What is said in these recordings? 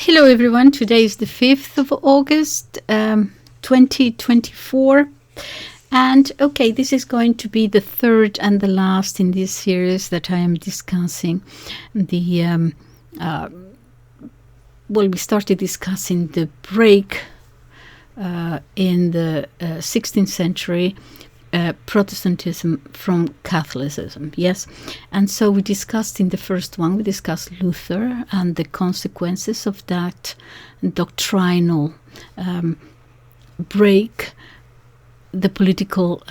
Hello everyone, today is the 5th of August 2024, and okay, this is going to be the third and the last in this series that I am discussing. We started discussing the break in the 16th century Protestantism from Catholicism, yes. And so we discussed in the first one, we discussed Luther and the consequences of that doctrinal break, the political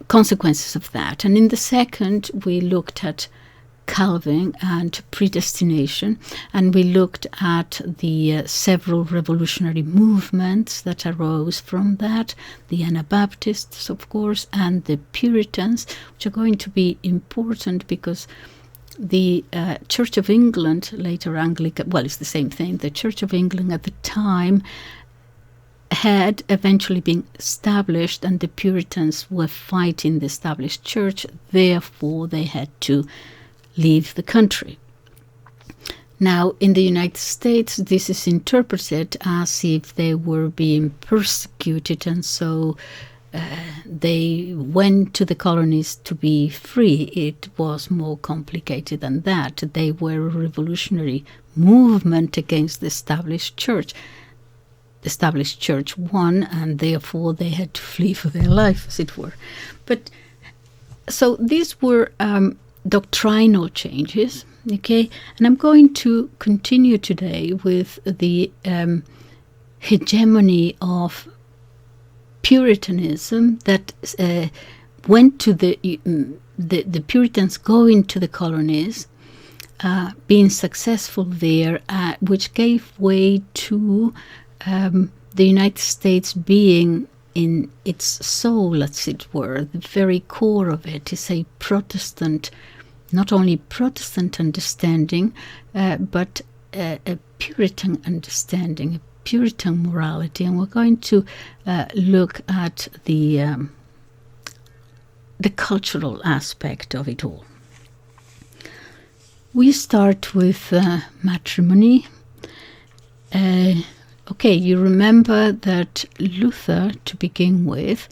consequences of that. And in the second, we looked at Calvin and predestination, and we looked at the several revolutionary movements that arose from that, the Anabaptists, of course, and the Puritans, which are going to be important because the Church of England, later Anglican, well, it's the same thing, the Church of England at the time had eventually been established, and the Puritans were fighting the established church, therefore they had to leave the country. Now, in the United States, this is interpreted as if they were being persecuted, and so they went to the colonies to be free. It was more complicated than that. They were a revolutionary movement against the established church. The established church won, and therefore they had to flee for their life, as it were. But so these were doctrinal changes, okay? And I'm going to continue today with the hegemony of Puritanism that went to the Puritans going to the colonies, being successful there, which gave way to the United States being in its soul, as it were, the very core of it is a Protestant, not only Protestant understanding, but a Puritan understanding, a Puritan morality. And we're going to look at the cultural aspect of it all. We start with matrimony. Okay, you remember that Luther, to begin with,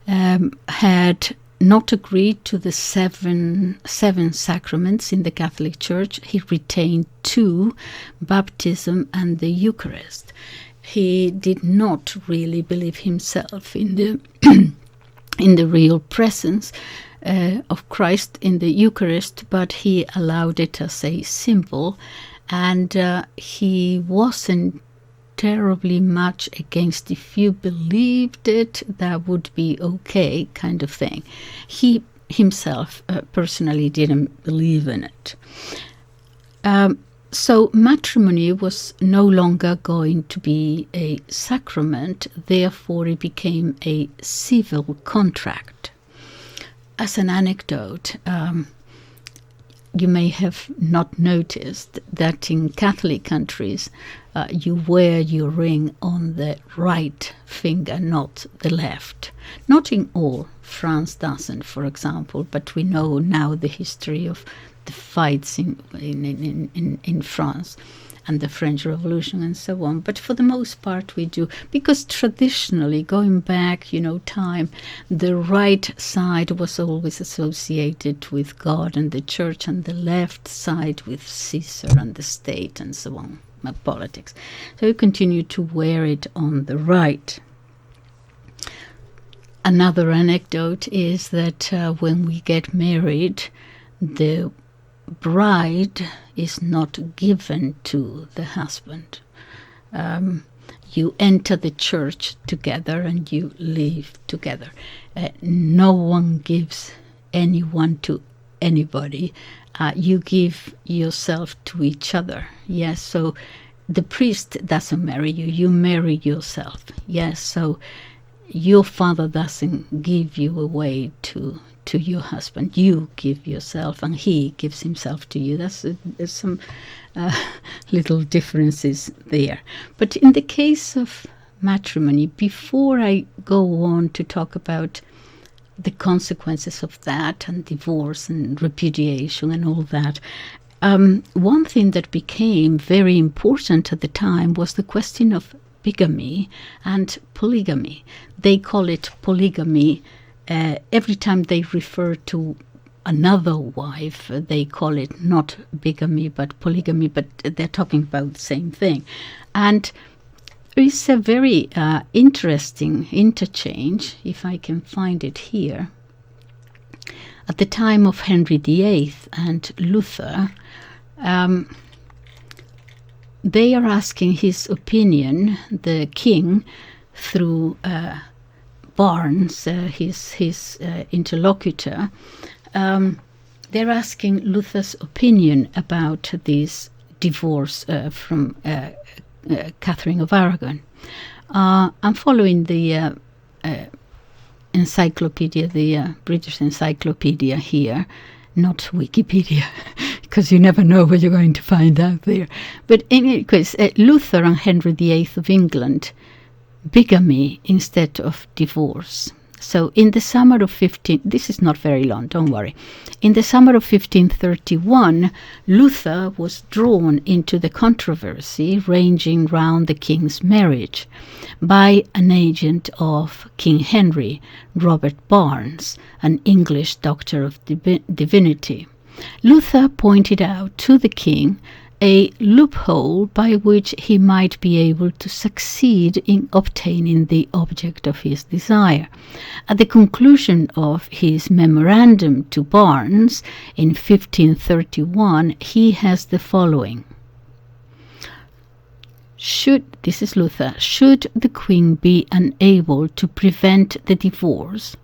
had not agreed to the seven sacraments in the Catholic Church. He retained 2, baptism and the Eucharist. He did not really believe himself in the in the real presence of Christ in the Eucharist, but he allowed it as a symbol, and he wasn't terribly much against if you believed it, that would be okay, kind of thing. He himself personally didn't believe in it. So matrimony was no longer going to be a sacrament, therefore it became a civil contract. As an anecdote, you may have not noticed that in Catholic countries, you wear your ring on the right finger, not the left. Not in all. France doesn't, for example, but we know now the history of the fights in France and the French Revolution and so on. But for the most part we do, because traditionally, going back, time, the right side was always associated with God and the church, and the left side with Caesar and the state and so on, politics. So you continue to wear it on the right. Another anecdote is that when we get married, the bride is not given to the husband. You enter the church together and you leave together. No one gives anyone to anybody. You give yourself to each other. Yes, so the priest doesn't marry you. You marry yourself. Yes, so your father doesn't give you away to your husband. You give yourself, and he gives himself to you. There's some little differences there. But in the case of matrimony, before I go on to talk about the consequences of that and divorce and repudiation and all that, One thing that became very important at the time was the question of bigamy and polygamy. They call it polygamy. Every time they refer to another wife, they call it not bigamy but polygamy, but they're talking about the same thing. And there is a very interesting interchange, if I can find it here. At the time of Henry VIII and Luther, they are asking his opinion, the king, through Barnes, his interlocutor. They're asking Luther's opinion about this divorce from Catherine of Aragon. I'm following the encyclopedia, the British Encyclopedia here, not Wikipedia, because you never know what you're going to find out there. But in any case, Luther and Henry VIII of England, bigamy instead of divorce. So in the summer of this is not very long, don't worry. In the summer of 1531, Luther was drawn into the controversy ranging round the king's marriage by an agent of King Henry, Robert Barnes, an English doctor of divinity. Luther pointed out to the king a loophole by which he might be able to succeed in obtaining the object of his desire. At the conclusion of his memorandum to Barnes in 1531, he has the following. This is Luther, should the queen be unable to prevent the divorce,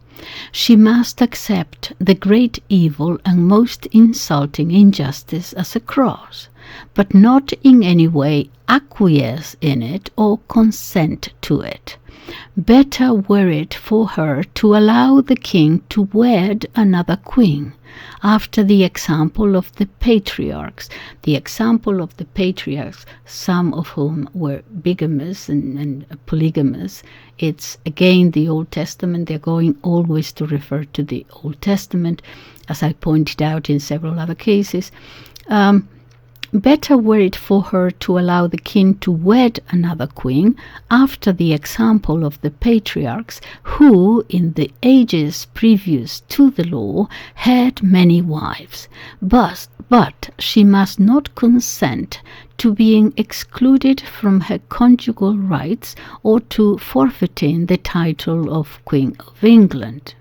she must accept the great evil and most insulting injustice as a cross, but not in any way acquiesce in it or consent to it. Better were it for her to allow the king to wed another queen, after the example of the patriarchs. The example of the patriarchs, some of whom were bigamous and polygamous. It's again the Old Testament. They're going always to refer to the Old Testament, as I pointed out in several other cases. Better were it for her to allow the king to wed another queen, after the example of the patriarchs, who, in the ages previous to the law, had many wives. But she must not consent to being excluded from her conjugal rights or to forfeiting the title of Queen of England.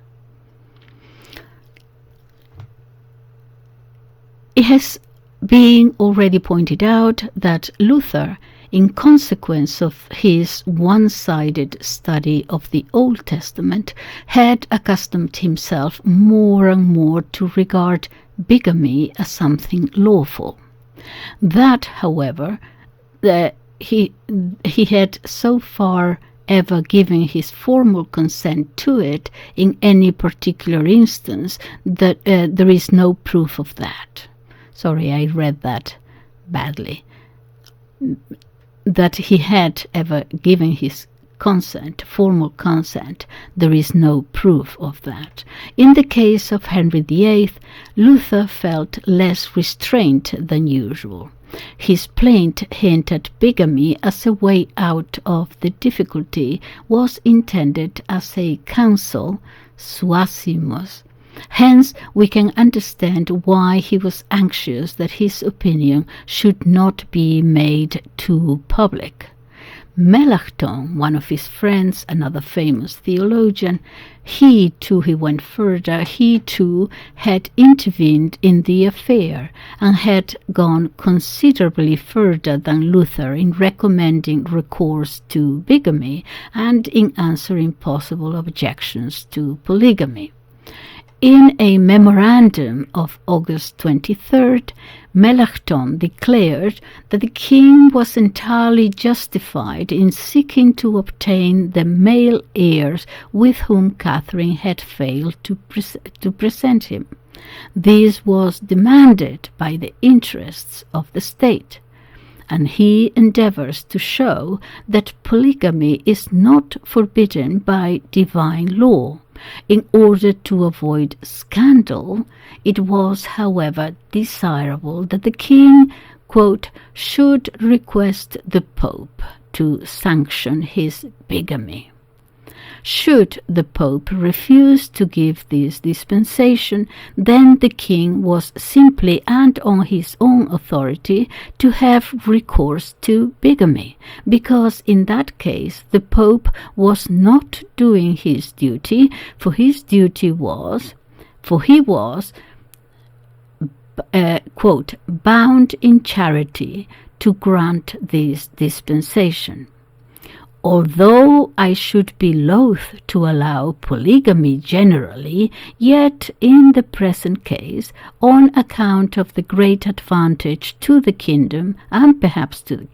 It has been already pointed out that Luther, in consequence of his one-sided study of the Old Testament, had accustomed himself more and more to regard bigamy as something lawful. That, however, he had so far ever given his formal consent to it in any particular instance that there is no proof of that. Sorry, I read that badly. That he had ever given his consent, formal consent, there is no proof of that. In the case of Henry VIII, Luther felt less restraint than usual. His plaint hint at bigamy as a way out of the difficulty was intended as a counsel, suasimus. Hence, we can understand why he was anxious that his opinion should not be made too public. Melanchthon, one of his friends, another famous theologian, he too went further. He too had intervened in the affair and had gone considerably further than Luther in recommending recourse to bigamy and in answering possible objections to polygamy. In a memorandum of August 23rd, Melanchthon declared that the king was entirely justified in seeking to obtain the male heirs with whom Catherine had failed to present him. This was demanded by the interests of the state, and he endeavors to show that polygamy is not forbidden by divine law, In order to avoid scandal, it was, however, desirable that the king, quote, should request the Pope to sanction his bigamy. Should the Pope refuse to give this dispensation, then the king was simply and on his own authority to have recourse to bigamy, because in that case the Pope was not doing his duty, for he was, quote, bound in charity to grant this dispensation. Although I should be loath to allow polygamy generally, yet in the present case, on account of the great advantage to the kingdom and perhaps to the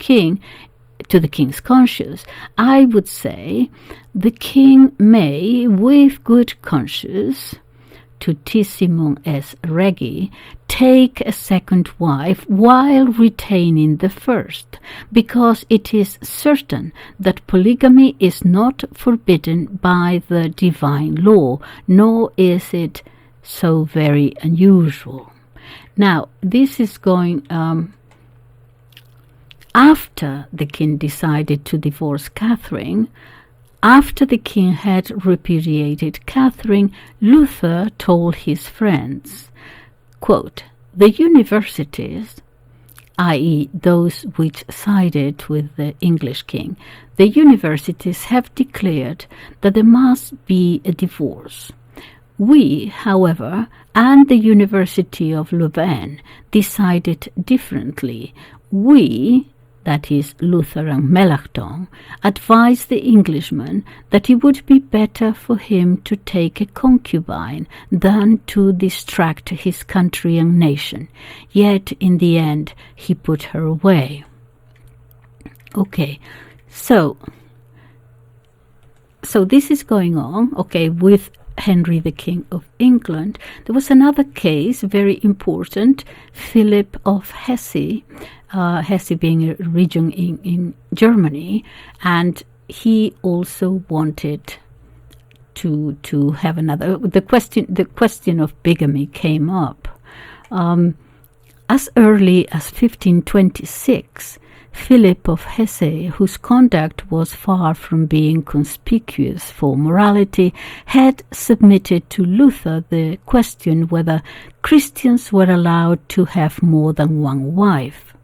king's conscience, I would say the king may, with good conscience, tutissimum es regi, take a second wife while retaining the first, because it is certain that polygamy is not forbidden by the divine law, nor is it so very unusual. Now, this is going after the king decided to divorce Catherine. After the king had repudiated Catherine, Luther told his friends, quote, the universities, i.e. those which sided with the English king, the universities have declared that there must be a divorce. We, however, and the University of Louvain decided differently. We, that is Luther and Melanchthon, advised the Englishman that it would be better for him to take a concubine than to distract his country and nation. Yet in the end he put her away. Okay, so this is going on, okay, with Henry the King of England. There was another case, very important, Philip of Hesse, Hesse being a region in Germany, and he also wanted to have another. The question of bigamy came up as early as 1526. Philip of Hesse, whose conduct was far from being conspicuous for morality, had submitted to Luther the question whether Christians were allowed to have more than one wife.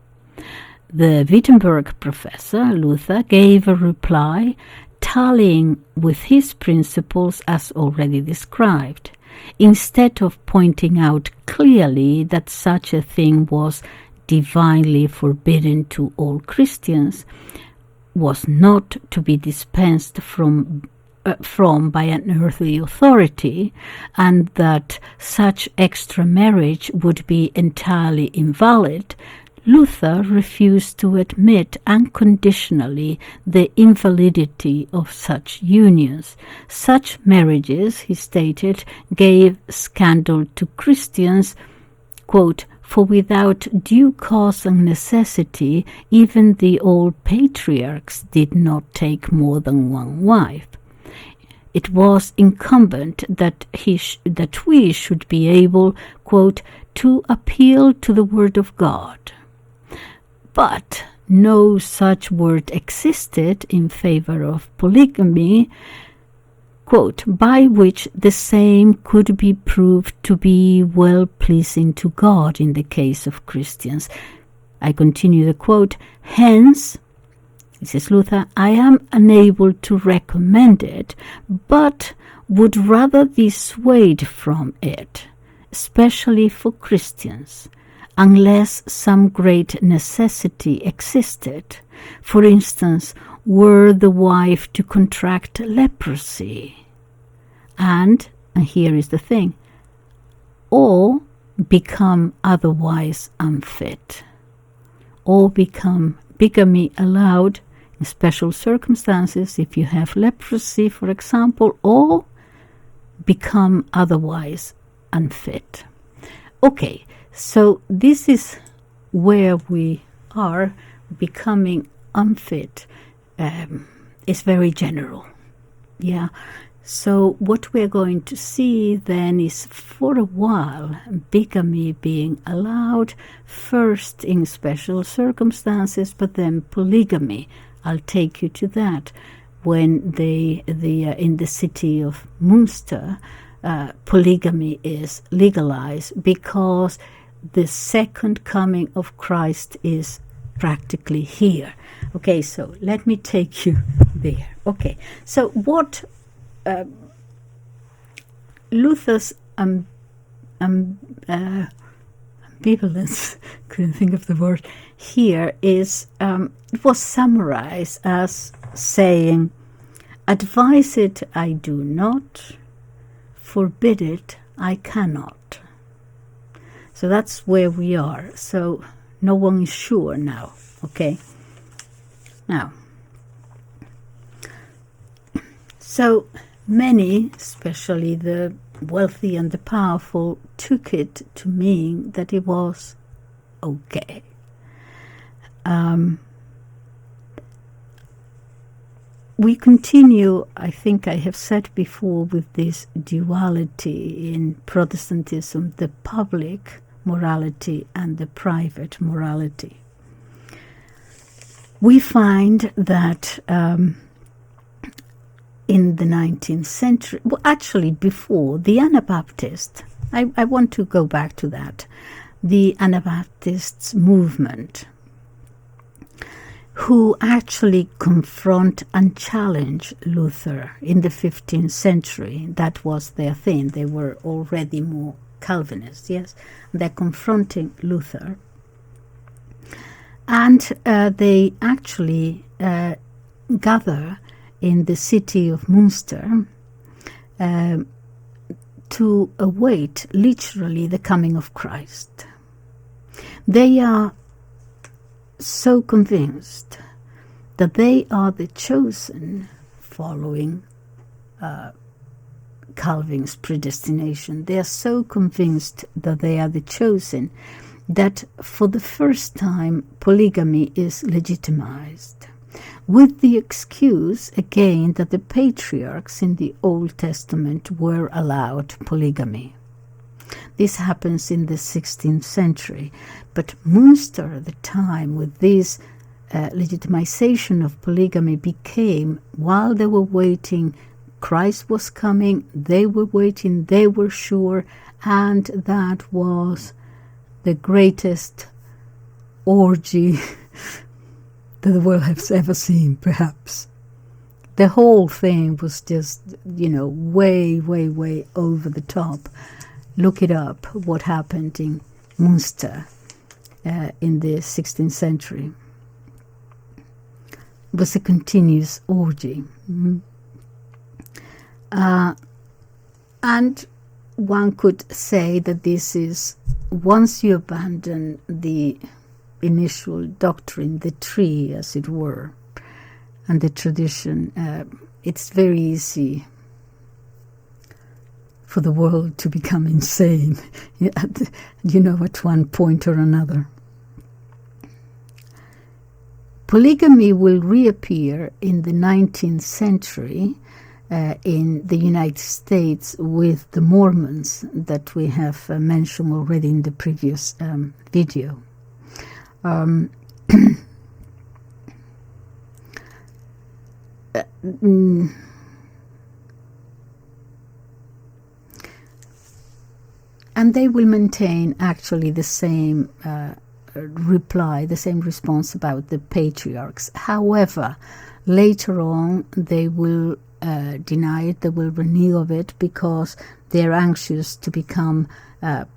The Wittenberg professor, Luther, gave a reply tallying with his principles as already described. Instead of pointing out clearly that such a thing was divinely forbidden to all Christians, was not to be dispensed from by an earthly authority, and that such extra marriage would be entirely invalid, Luther refused to admit unconditionally the invalidity of such unions. Such marriages, he stated, gave scandal to Christians, quote, for without due cause and necessity, even the old patriarchs did not take more than one wife. It was incumbent that we should be able, quote, to appeal to the word of God. But no such word existed in favor of polygamy, quote, by which the same could be proved to be well-pleasing to God in the case of Christians. I continue the quote, hence, this is Luther, I am unable to recommend it, but would rather dissuade from it, especially for Christians, unless some great necessity existed. For instance, were the wife to contract leprosy, and here is the thing, or become otherwise unfit, or become bigamy allowed in special circumstances, if you have leprosy, for example, or become otherwise unfit. Okay, so this is where we are. Becoming unfit is very general. Yeah. So what we're going to see then is, for a while, bigamy being allowed, first in special circumstances, but then polygamy. I'll take you to that. When in the city of Münster, polygamy is legalized because the second coming of Christ is practically here. Okay, so let me take you there. Okay, so what Luther's ambivalence, couldn't think of the word here, is it was summarized as saying, advise it I do not, forbid it I cannot. So that's where we are. So no one is sure now. Okay, now, so many, especially the wealthy and the powerful, took it to mean that it was okay. We continue, I think I have said before, with this duality in Protestantism, the public morality and the private morality. We find that in the 19th century, well, actually before, the Anabaptists, I want to go back to that, the Anabaptists movement, who actually confront and challenge Luther in the 15th century. That was their thing. They were already more Calvinist, yes? They're confronting Luther. And they actually gather in the city of Münster to await literally the coming of Christ. They are so convinced that they are the chosen, following Calvin's predestination. They are so convinced that they are the chosen that for the first time polygamy is legitimized, with the excuse again that the patriarchs in the Old Testament were allowed polygamy. This happens in the 16th century, but Münster at the time, with this legitimization of polygamy, became, while they were waiting, Christ was coming, they were waiting, they were sure, and that was the greatest orgy that the world has ever seen, perhaps. The whole thing was just, way, way, way over the top. Look it up, what happened in Münster in the 16th century. It was a continuous orgy. And one could say that this is, once you abandon the initial doctrine, the tree, as it were, and the tradition, it's very easy for the world to become insane, at one point or another. Polygamy will reappear in the 19th century in the United States with the Mormons that we have mentioned already in the previous video. And they will maintain actually the same reply, the same response about the patriarchs. However, later on they will deny it, they will renew of it, because they're anxious to become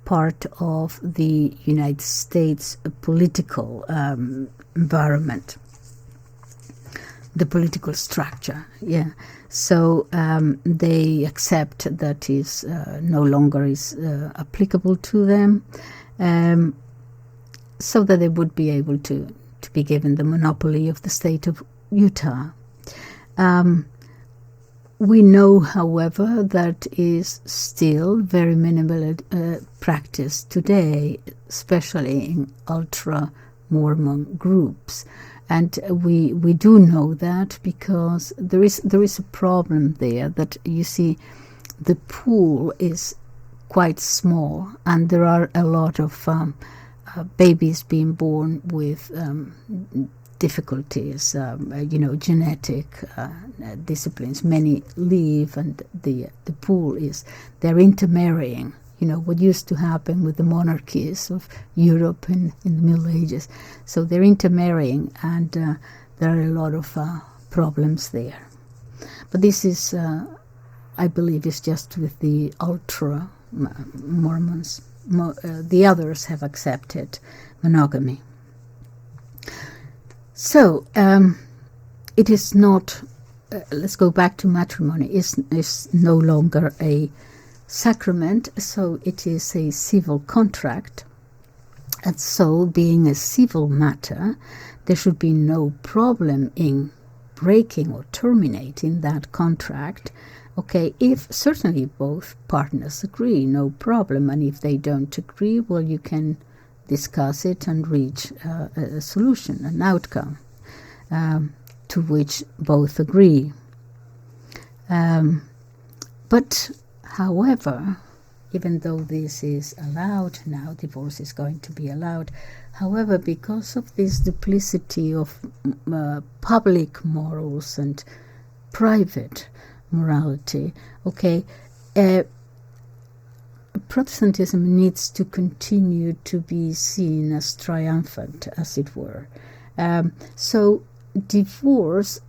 part of the United States political environment, the political structure. Yeah, so they accept that is no longer is applicable to them, so that they would be able to be given the monopoly of the state of Utah. We know, however, that is still very minimal practice today, especially in ultra Mormon groups. And we do know that because there is a problem there, that you see the pool is quite small, and there are a lot of babies being born with difficulties, genetic disciplines. Many leave, and the pool they're intermarrying. What used to happen with the monarchies of Europe in the Middle Ages. So they're intermarrying, and there are a lot of problems there. But this is, I believe, is just with the ultra Mormons. The others have accepted monogamy. So it is not, let's go back to matrimony, is no longer a sacrament, so it is a civil contract. And so, being a civil matter, there should be no problem in breaking or terminating that contract. Okay, if certainly both partners agree, no problem. And if they don't agree, well, you can discuss it and reach a solution, an outcome to which both agree. But however, even though this is allowed now, divorce is going to be allowed. However, because of this duplicity of public morals and private morality, okay, Protestantism needs to continue to be seen as triumphant, as it were. So divorce,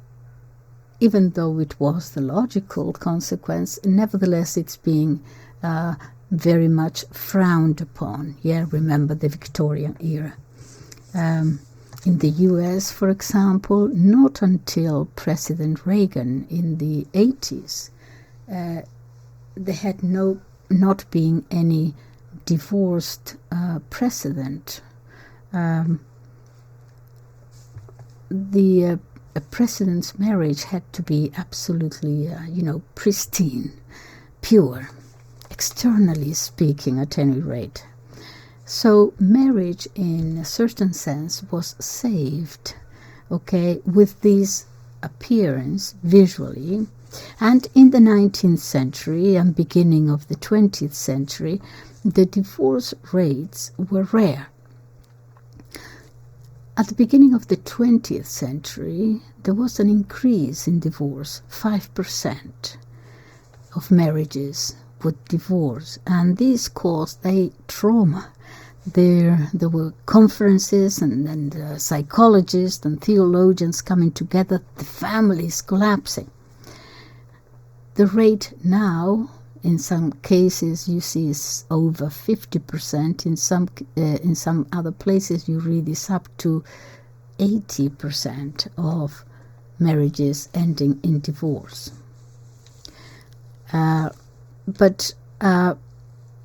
even though it was the logical consequence, nevertheless it's being very much frowned upon. Yeah, remember the Victorian era. In the US, for example, not until President Reagan in the 80s, there had not been any divorced president. The president's marriage had to be absolutely, pristine, pure, externally speaking, at any rate. So marriage, in a certain sense, was saved, okay, with this appearance visually. And in the 19th century and beginning of the 20th century, the divorce rates were rare. At the beginning of the 20th century, there was an increase in divorce. 5% of marriages would divorce, and this caused a trauma. There were conferences and psychologists and theologians coming together, the families collapsing. The rate now, in some cases, you see is over 50%. In some other places, you read is up to 80% of marriages ending in divorce. But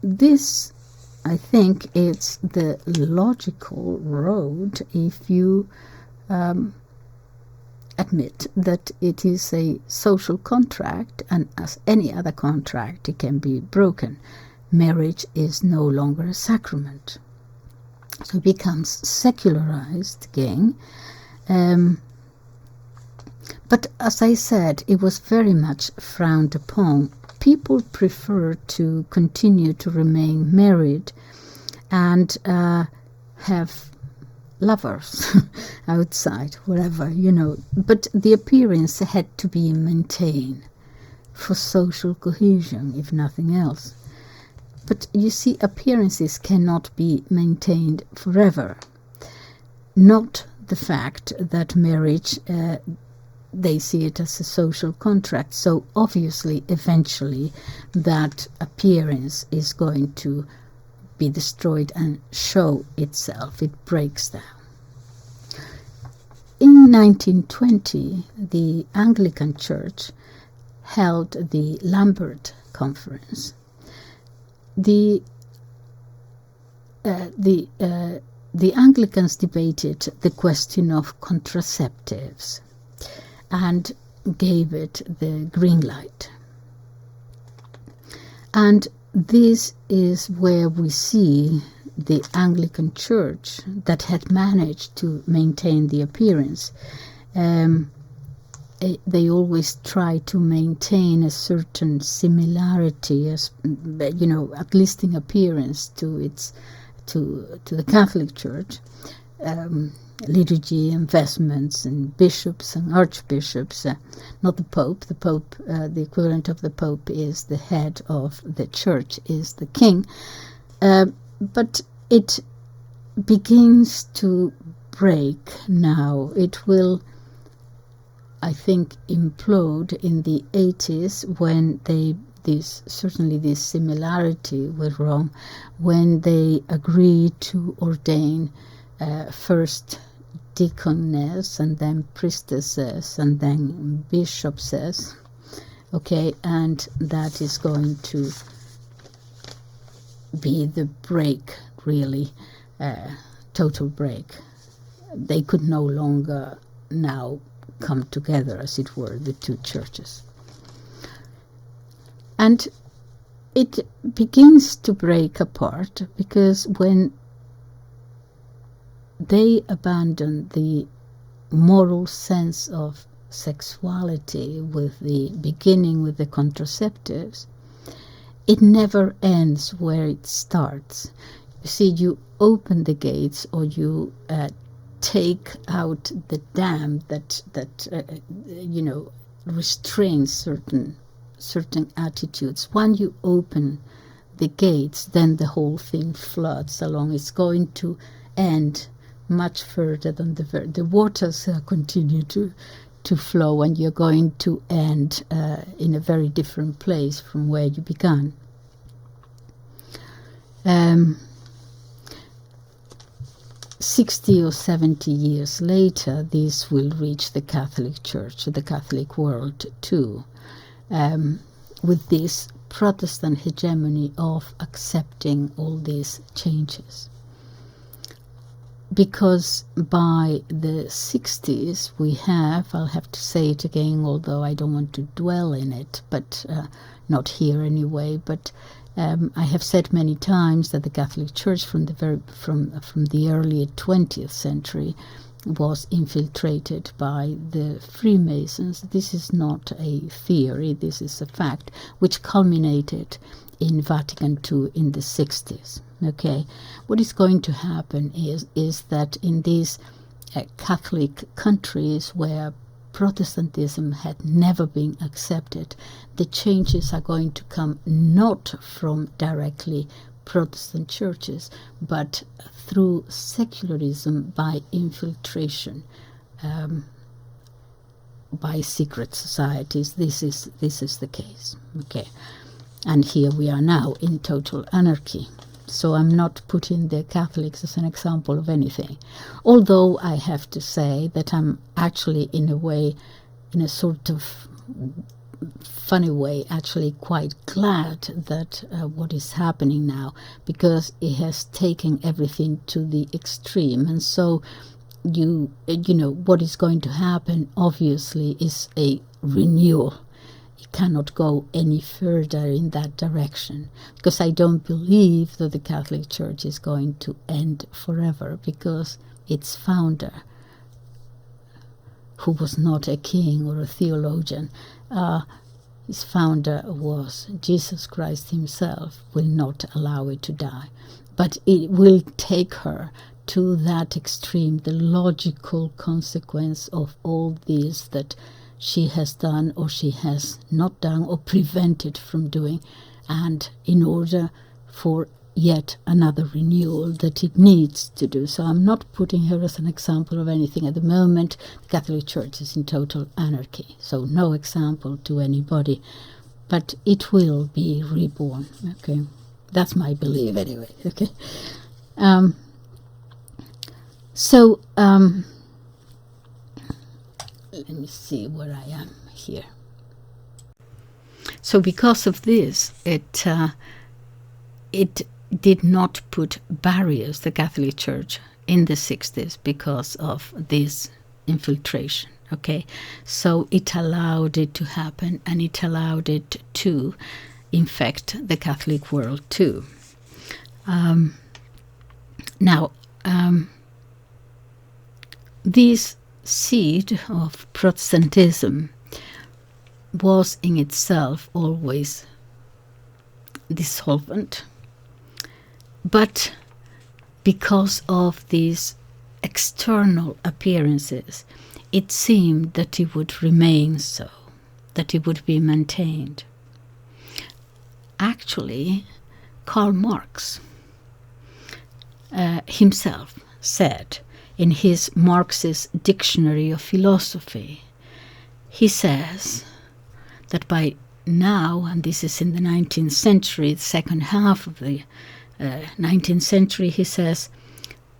this, I think, is the logical road if you admit that it is a social contract, and as any other contract, it can be broken. Marriage is no longer a sacrament. So it becomes secularized again. But as I said, it was very much frowned upon. People prefer to continue to remain married and have lovers outside, wherever, But the appearance had to be maintained for social cohesion, if nothing else. But you see, appearances cannot be maintained forever. Not the fact that marriage, they see it as a social contract. So obviously, eventually, that appearance is going to be destroyed and show itself. It breaks down. In 1920, the Anglican Church held the Wembert Conference. The Anglicans debated the question of contraceptives and gave it the green light. And this is where we see the Anglican Church that had managed to maintain the appearance. They always try to maintain a certain similarity, as at least in appearance, to the Catholic Church. Liturgy and vestments and bishops and archbishops, not the Pope. The Pope, the equivalent of the Pope, is the head of the Church, is the king. But it begins to break now. It will, I think, implode in the 80s when this similarity was wrong, when they agreed to ordain first deaconess and then priestesses and then bishopsses, okay, and that is going to be the break, really, total break. They could no longer now come together, as it were, the two churches. And it begins to break apart because when they abandon the moral sense of sexuality with the beginning with the contraceptives, it never ends where it starts. You see, you open the gates, or you take out the dam that restrains certain attitudes. When you open the gates, then the whole thing floods along. It's going to end much further than the waters continue to flow, and you're going to end in a very different place from where you began. 60 or 70 years later, this will reach the Catholic Church, the Catholic world too, with this Protestant hegemony of accepting all these changes. Because by the 60s we have, I'll have to say it again, although I don't want to dwell in it, but not here anyway, but I have said many times that the Catholic Church from the early 20th century was infiltrated by the Freemasons. This is not a theory, this is a fact, which culminated in Vatican II in the 60s. Okay, what is going to happen is that in these Catholic countries where Protestantism had never been accepted, the changes are going to come not from directly Protestant churches, but through secularism by infiltration, by secret societies. This is the case. Okay, and here we are now in total anarchy. So I'm not putting the Catholics as an example of anything. Although I have to say that I'm actually in a sort of funny way, actually quite glad that what is happening now, because it has taken everything to the extreme. And so you know what is going to happen obviously is a renewal. Cannot go any further in that direction, because I don't believe that the Catholic Church is going to end forever, because its founder, who was not a king or a theologian, his founder was Jesus Christ himself, will not allow it to die. But it will take her to that extreme, the logical consequence of all this that she has done or she has not done or prevented from doing, and in order for yet another renewal that it needs to do. So I'm not putting her as an example of anything. At the moment, the Catholic Church is in total anarchy, so no example to anybody, but it will be reborn. Okay, that's my belief anyway. Okay, let me see where I am here. So because of this, it did not put barriers, the Catholic Church, in the 60s because of this infiltration. Okay, so it allowed it to happen, and it allowed it to infect the Catholic world too. Now, this seed of Protestantism was in itself always dissolvent, but because of these external appearances, it seemed that it would remain so, that it would be maintained. Actually, Karl Marx himself said in his Marxist Dictionary of Philosophy, he says that by now, and this is in the 19th century, the second half of the 19th century, he says,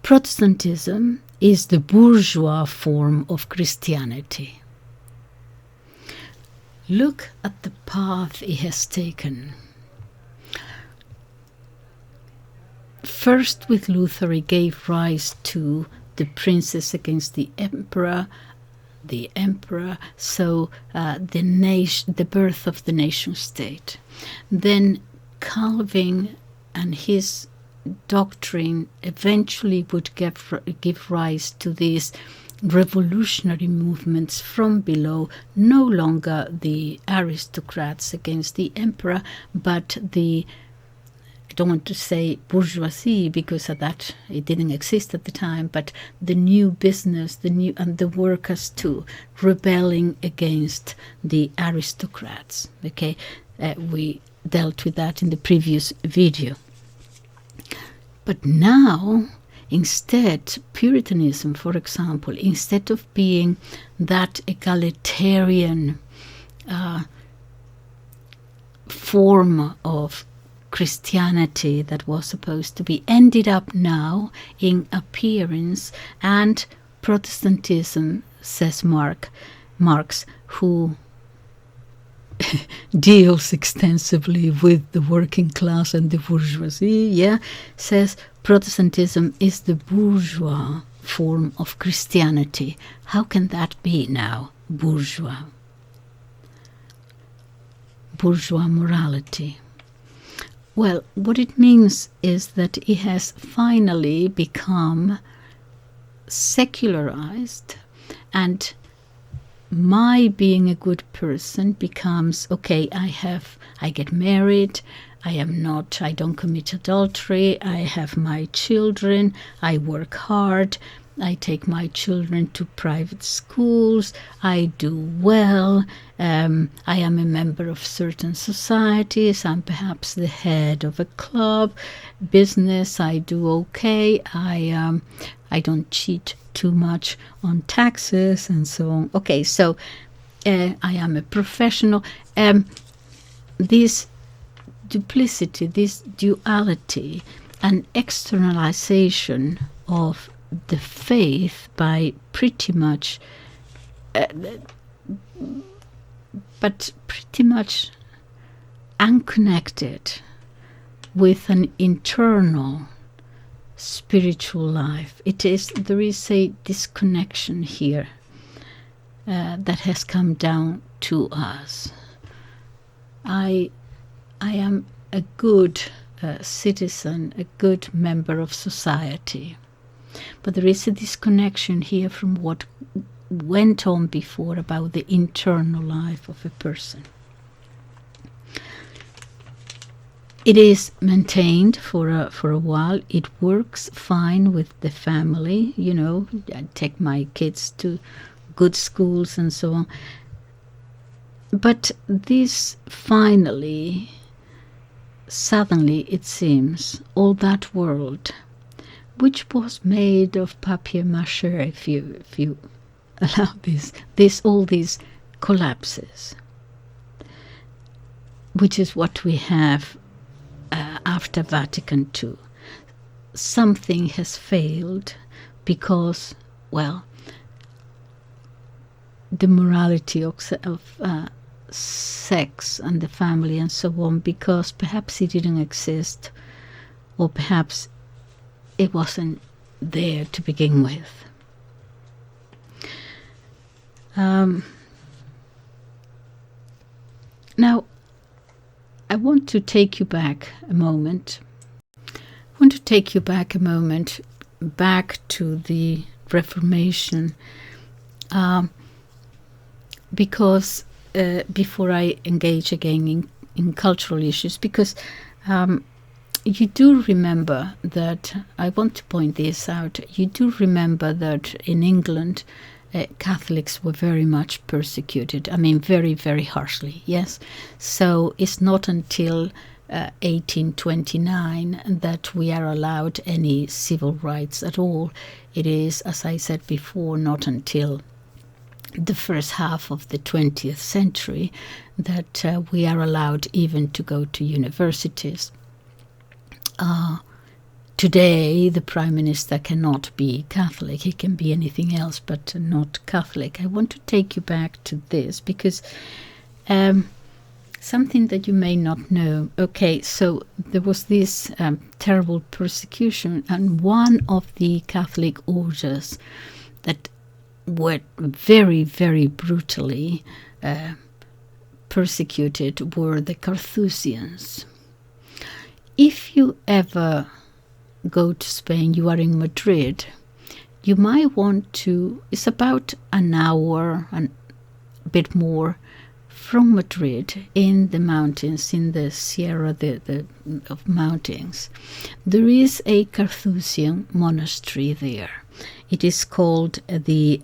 Protestantism is the bourgeois form of Christianity. Look at the path he has taken. First, with Luther, he gave rise to the princes against the emperor, so the birth of the nation state. Then Calvin and his doctrine eventually would give rise to these revolutionary movements from below, no longer the aristocrats against the emperor, but the, I don't want to say bourgeoisie because of that it didn't exist at the time, but the new business, and the workers too, rebelling against the aristocrats. Okay, we dealt with that in the previous video. But now, instead, Puritanism, for example, instead of being that egalitarian form of Christianity that was supposed to be, ended up now in appearance, and Protestantism, says Marx, who deals extensively with the working class and the bourgeoisie, says Protestantism is the bourgeois form of Christianity. How can that be now, bourgeois? Bourgeois morality. Well, what it means is that it has finally become secularized, and my being a good person becomes, okay, I get married, I don't commit adultery, I have my children, I work hard, I take my children to private schools, I do well, I am a member of certain societies, I'm perhaps the head of a club, business, I do okay, I don't cheat too much on taxes and so on. Okay, so I am a professional. This duplicity, this duality, and externalization of the faith by pretty much unconnected with an internal spiritual life. There is a disconnection here that has come down to us. I am a good citizen, a good member of society, but there is a disconnection here from what went on before about the internal life of a person. It is maintained for a while. It works fine with the family. I take my kids to good schools and so on. But this finally, suddenly, it seems, all that world, which was made of papier-mâché, if you allow all these collapses, which is what we have after Vatican II. Something has failed because, well, the morality of sex and the family and so on, because perhaps it didn't exist, or perhaps it wasn't there to begin with. Now, I want to take you back a moment. I want to take you back a moment, back to the Reformation, because before I engage again in cultural issues, because you do remember that, I want to point this out, you do remember that in England, Catholics were very much persecuted. I mean, very, very harshly, yes? So it's not until 1829 that we are allowed any civil rights at all. It is, as I said before, not until the first half of the 20th century that we are allowed even to go to universities. Today, the Prime Minister cannot be Catholic. He can be anything else but not Catholic. I want to take you back to this because something that you may not know. Okay, so there was this terrible persecution, and one of the Catholic orders that were very, very brutally persecuted were the Carthusians. If you ever go to Spain, you are in Madrid, you might want to, it's about an hour and a bit more from Madrid in the mountains, in the Sierra of mountains. There is a Carthusian monastery there. It is called the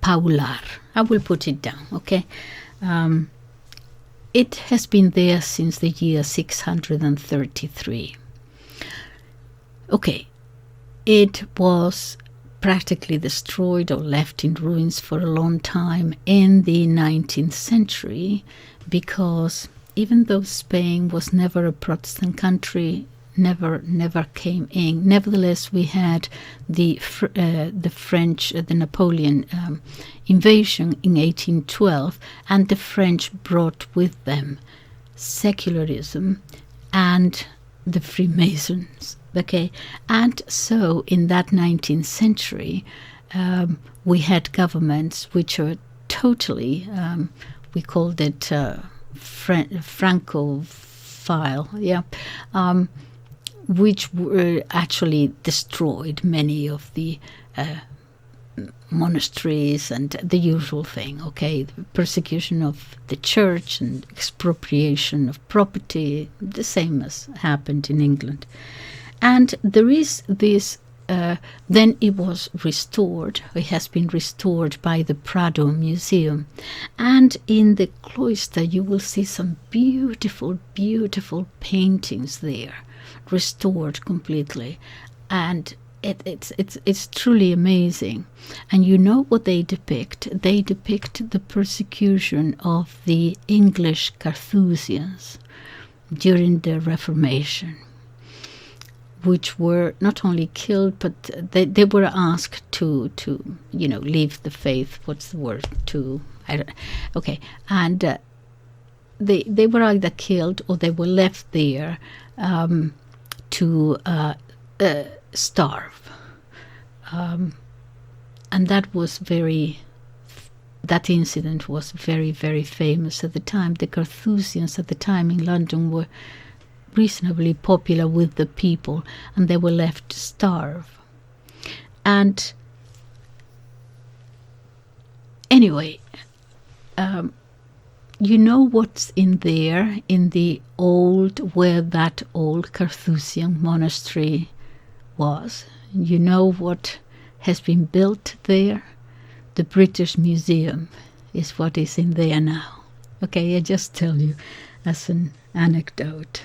Paular. I will put it down, okay? It has been there since the year 633. Okay, it was practically destroyed or left in ruins for a long time in the 19th century because even though Spain was never a Protestant country, never came in, nevertheless we had the French, the Napoleon invasion in 1812, and the French brought with them secularism and the Freemasons. Okay, and so in that 19th century, we had governments which are totally, we called it Francophile, yeah, which were actually destroyed many of the monasteries and the usual thing, okay, the persecution of the church and expropriation of property, the same as happened in England. And there is this, then it was restored, it has been restored by the Prado Museum. And in the cloister you will see some beautiful, beautiful paintings there, restored completely. And it's truly amazing. And you know what they depict? They depict the persecution of the English Carthusians during the Reformation, which were not only killed, but they were asked to leave the faith. What's the word? And they were either killed or they were left there to starve. And that incident was very, very famous at the time. The Carthusians at the time in London were reasonably popular with the people, and they were left to starve. And anyway, you know what's in there, in the where that old Carthusian monastery was? You know what has been built there? The British Museum is what is in there now. Okay, I just tell you as an anecdote.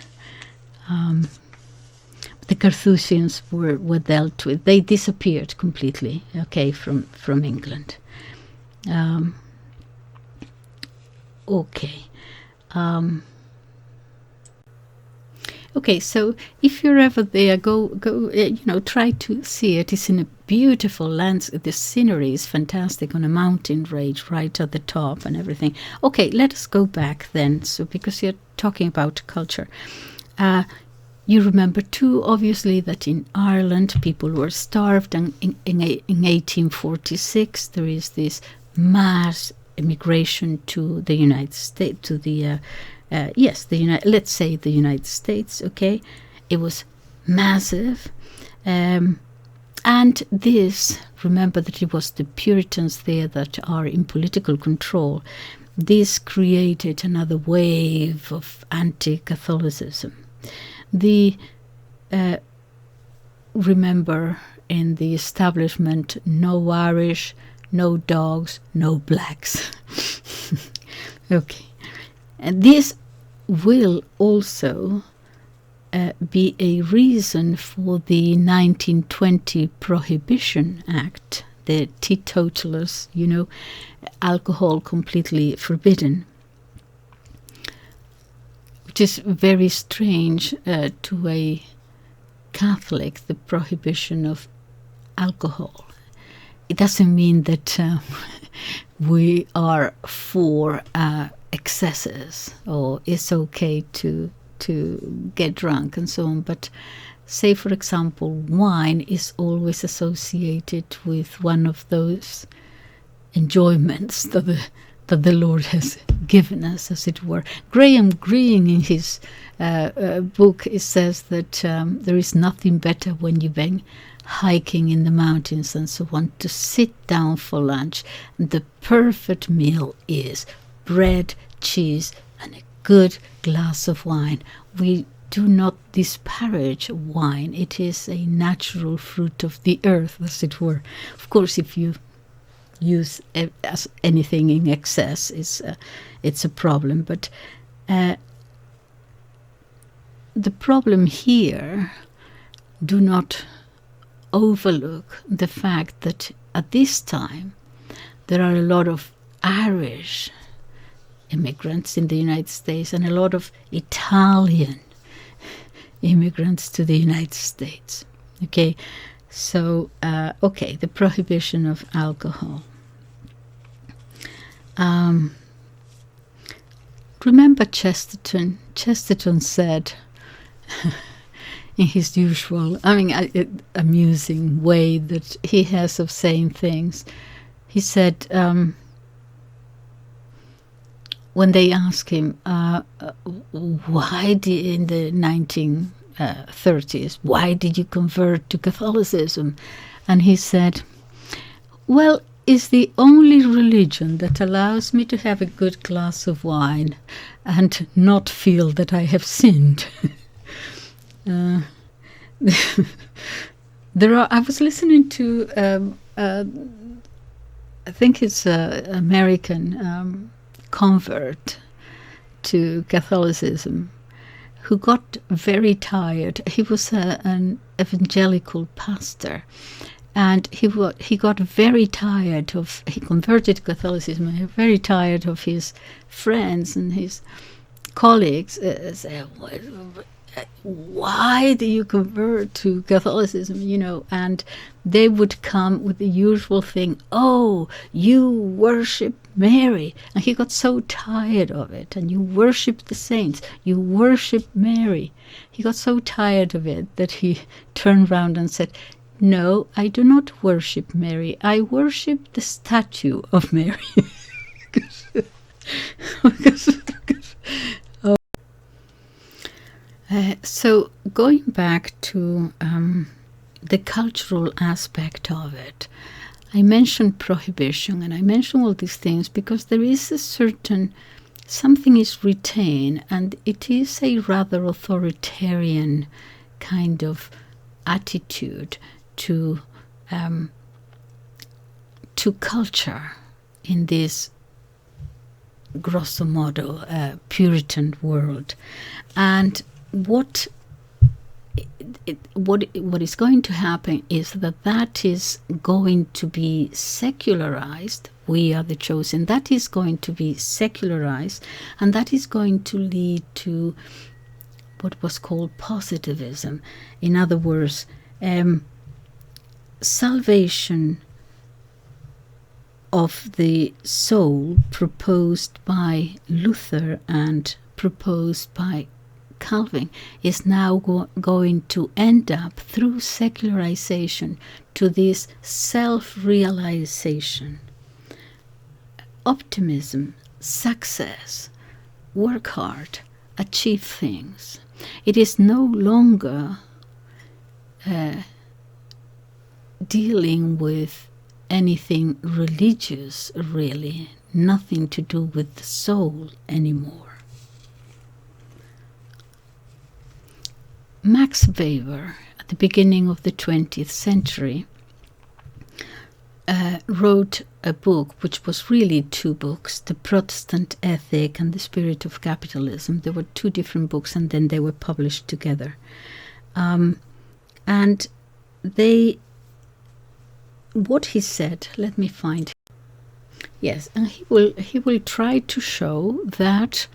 The Carthusians were dealt with. They disappeared completely, okay, from England. Okay. Okay, so if you're ever there, go. Try to see it. It's in a beautiful landscape. The scenery is fantastic on a mountain range right at the top and everything. Okay, let us go back then. So because you're talking about culture. You remember too, obviously, that in Ireland people were starved, and in 1846 there is this mass immigration to the United States, to the let's say the United States. Okay, it was massive. And this, remember that it was the Puritans there that are in political control. This created another wave of anti-Catholicism. Remember, in the establishment, no Irish, no dogs, no blacks. Okay. And this will also be a reason for the 1920 Prohibition Act, the teetotalers, alcohol completely forbidden, which is very strange to a Catholic, the prohibition of alcohol. It doesn't mean that we are for excesses, or it's okay to get drunk and so on, but say, for example, wine is always associated with one of those enjoyments that the Lord has given us, as it were. Graham Greene, in his book, it says that there is nothing better when you've been hiking in the mountains and so on, to sit down for lunch. And the perfect meal is bread, cheese, and a good glass of wine. We do not disparage wine. It is a natural fruit of the earth, as it were. Of course, if you use as anything in excess, it's a problem. But the problem here, do not overlook the fact that at this time there are a lot of Irish immigrants in the United States and a lot of Italian immigrants to the United States. Okay, so the prohibition of alcohol. Remember Chesterton? Chesterton said, in his usual, amusing way that he has of saying things, he said, when they asked him, why in the 1930s, why did you convert to Catholicism? And he said, well, it's the only religion that allows me to have a good glass of wine and not feel that I have sinned. I was listening to, I think it's an American convert to Catholicism who got very tired. He was an evangelical pastor, and he got very tired of, he converted to Catholicism, and he was very tired of his friends and his colleagues saying, why do you convert to Catholicism, and they would come with the usual thing, oh, you worship Mary. And he got so tired of it. And you worship the saints, you worship Mary. He got so tired of it that he turned around and said, no, I do not worship Mary, I worship the statue of Mary. So going back to the cultural aspect of it, I mentioned prohibition and I mentioned all these things because there is a certain, something is retained, and it is a rather authoritarian kind of attitude to culture in this grosso modo Puritan world. And what is going to happen is that is going to be secularized. We are the chosen. That is going to be secularized, and that is going to lead to what was called positivism. In other words, salvation of the soul proposed by Luther and proposed by Calvin is now going to end up through secularization to this self-realization, optimism, success, work hard, achieve things. It is no longer dealing with anything religious, really, nothing to do with the soul anymore. Max Weber, at the beginning of the 20th century, wrote a book, which was really two books, The Protestant Ethic and The Spirit of Capitalism. There were two different books, and then they were published together. And what he said, let me find. Yes, and he will try to show that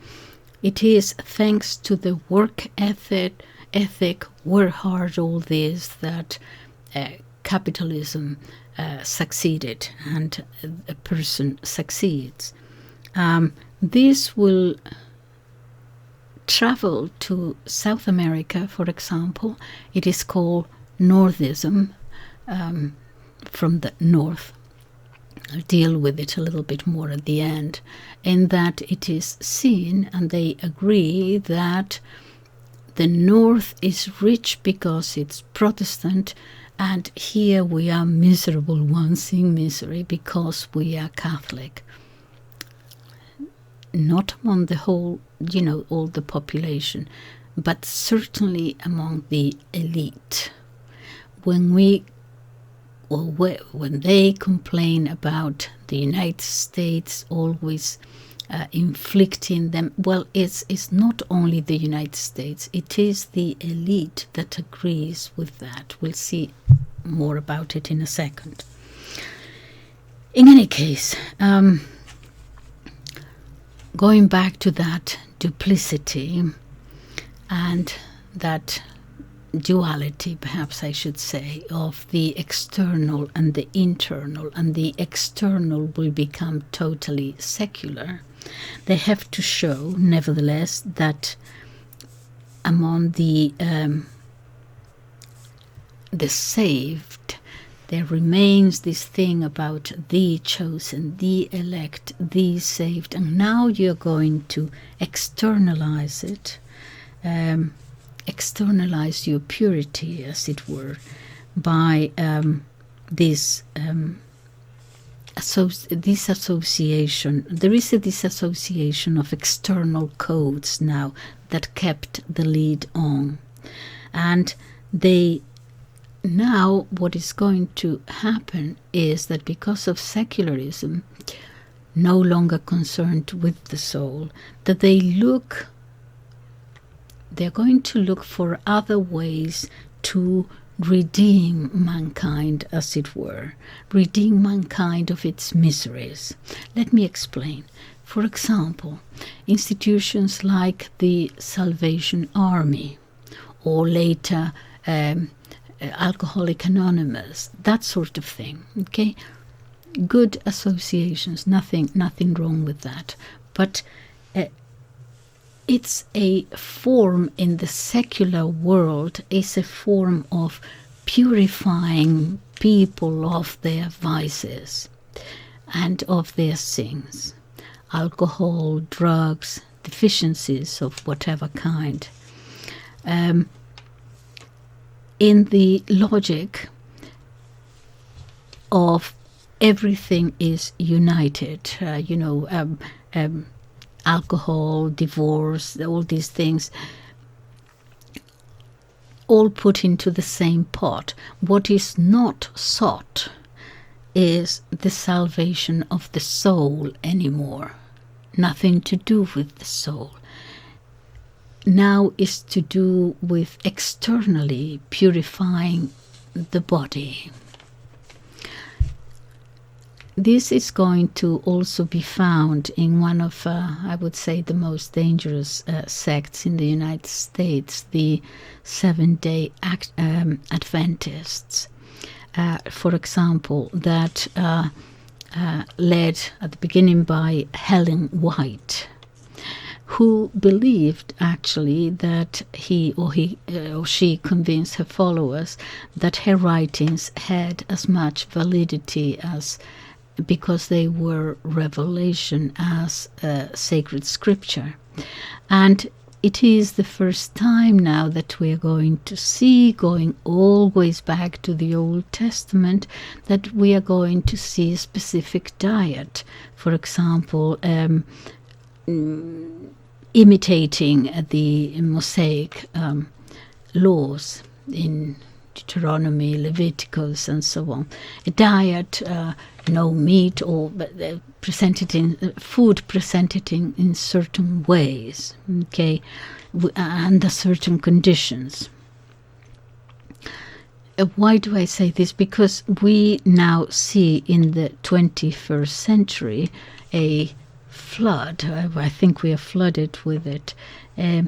it is thanks to the work ethic, work hard, all this, that capitalism succeeded and a person succeeds. This will travel to South America, for example. It is called Northism, from the north. I'll deal with it a little bit more at the end, in that it is seen, and they agree, that the north is rich because it's Protestant, and here we are miserable ones in misery because we are Catholic. Not among the whole, all the population, but certainly among the elite. When they complain about the United States always inflicting them, well, it's not only the United States, it is the elite that agrees with that. We'll see more about it in a second. In any case, going back to that duplicity and that duality, perhaps I should say, of the external and the internal, and the external will become totally secular, they have to show, nevertheless, that among the saved, there remains this thing about the chosen, the elect, the saved, and now you're going to externalize it, externalize your purity, as it were, by this disassociation. There is a disassociation of external codes now that kept the lead on. And now what is going to happen is that because of secularism, no longer concerned with the soul, that they're going to look for other ways to redeem mankind, as it were, redeem mankind of its miseries. Let me explain. For example, institutions like the Salvation Army, or later Alcoholics Anonymous, that sort of thing. Okay, good associations, nothing wrong with that. But it's a form in the secular world, is a form of purifying people of their vices and of their sins. Alcohol, drugs, deficiencies of whatever kind. In the logic of everything is united, alcohol, divorce, all these things, all put into the same pot. What is not sought is the salvation of the soul anymore. Nothing to do with the soul. Now is to do with externally purifying the body. This is going to also be found in one of, I would say, the most dangerous sects in the United States, the Seventh-day Adventists. For example, that led at the beginning by Helen White, who believed actually that he or she convinced her followers that her writings had as much validity as, because they were revelation, as sacred scripture. And it is the first time now that we are going to see, going always back to the Old Testament, that we are going to see a specific diet. For example, imitating the Mosaic laws in Deuteronomy, Leviticus, and so on. A diet, no meat, or presented in food presented in certain ways, okay, under certain conditions. Why do I say this? Because we now see in the 21st century a flood. I think we are flooded with it. A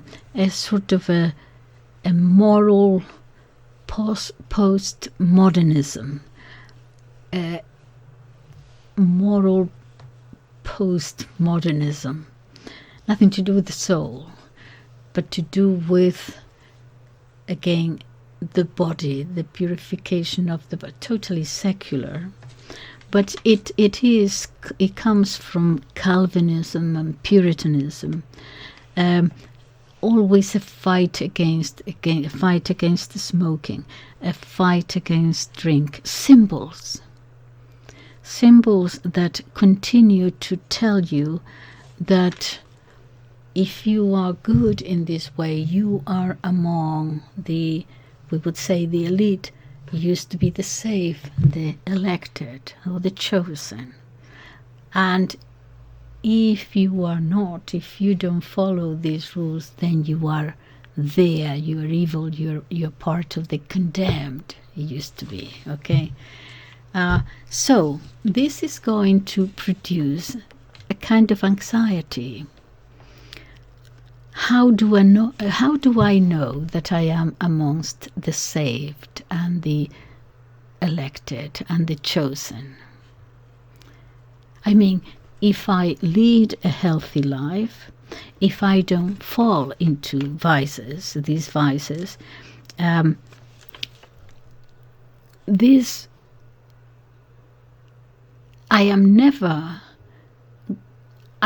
sort of a moral post-modernism, moral post-modernism, nothing to do with the soul, but to do with, again, the body, the purification of the body, totally secular. But it comes from Calvinism and Puritanism. Always a fight against the smoking, a fight against drink. Symbols that continue to tell you that if you are good in this way, you are among we would say the elite. Used to be the saved, the elected, or the chosen. And if you are not, if you don't follow these rules, then you are there, you are evil, you're part of the condemned, it used to be, okay? So this is going to produce a kind of anxiety. How do I know that I am amongst the saved and the elected and the chosen? I mean, if I lead a healthy life, if I don't fall into these vices,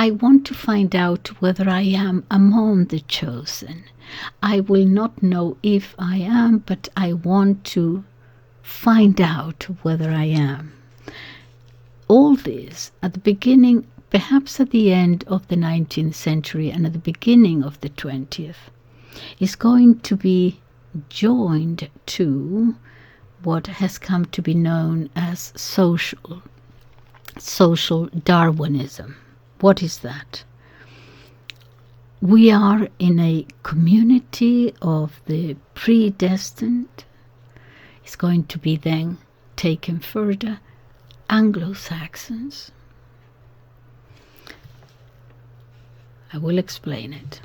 I want to find out whether I am among the chosen. I will not know if I am, but I want to find out whether I am. All this at the beginning, perhaps at the end of the 19th century and at the beginning of the 20th, is going to be joined to what has come to be known as social Darwinism. What is that? We are in a community of the pre-destined. It's going to be then taken further, Anglo-Saxons. I will explain it.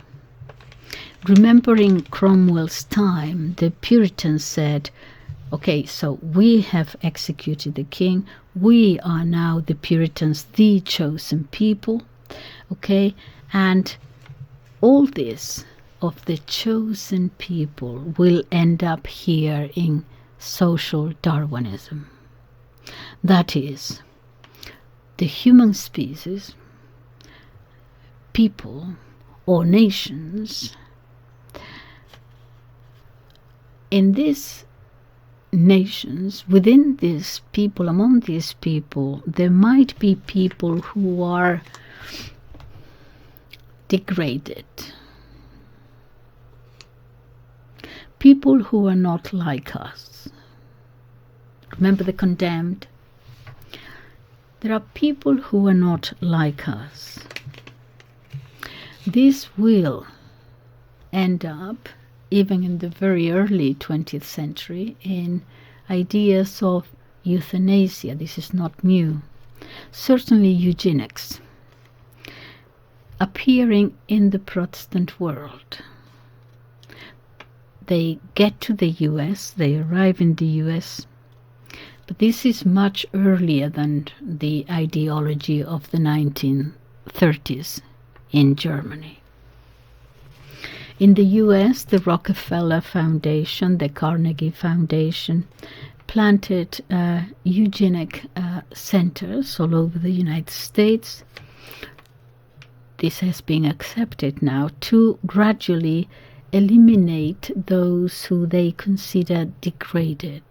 Remembering Cromwell's time, the Puritans said, okay, so we have executed the king. We are now the Puritans, the chosen people. Okay, and all this of the chosen people will end up here in social Darwinism. That is, the human species, people or nations, in these nations, within these people, among these people, there might be people who are degraded, people who are not like us. Remember the condemned? There are people who are not like us. This will end up, even in the very early 20th century, in ideas of euthanasia. This is not new. Certainly eugenics, appearing in the Protestant world. They get to the US, they arrive in the US, but this is much earlier than the ideology of the 1930s in Germany. In the US, the Rockefeller Foundation, the Carnegie Foundation, planted eugenic centers all over the United States. this has been accepted now, to gradually eliminate those who they consider degraded.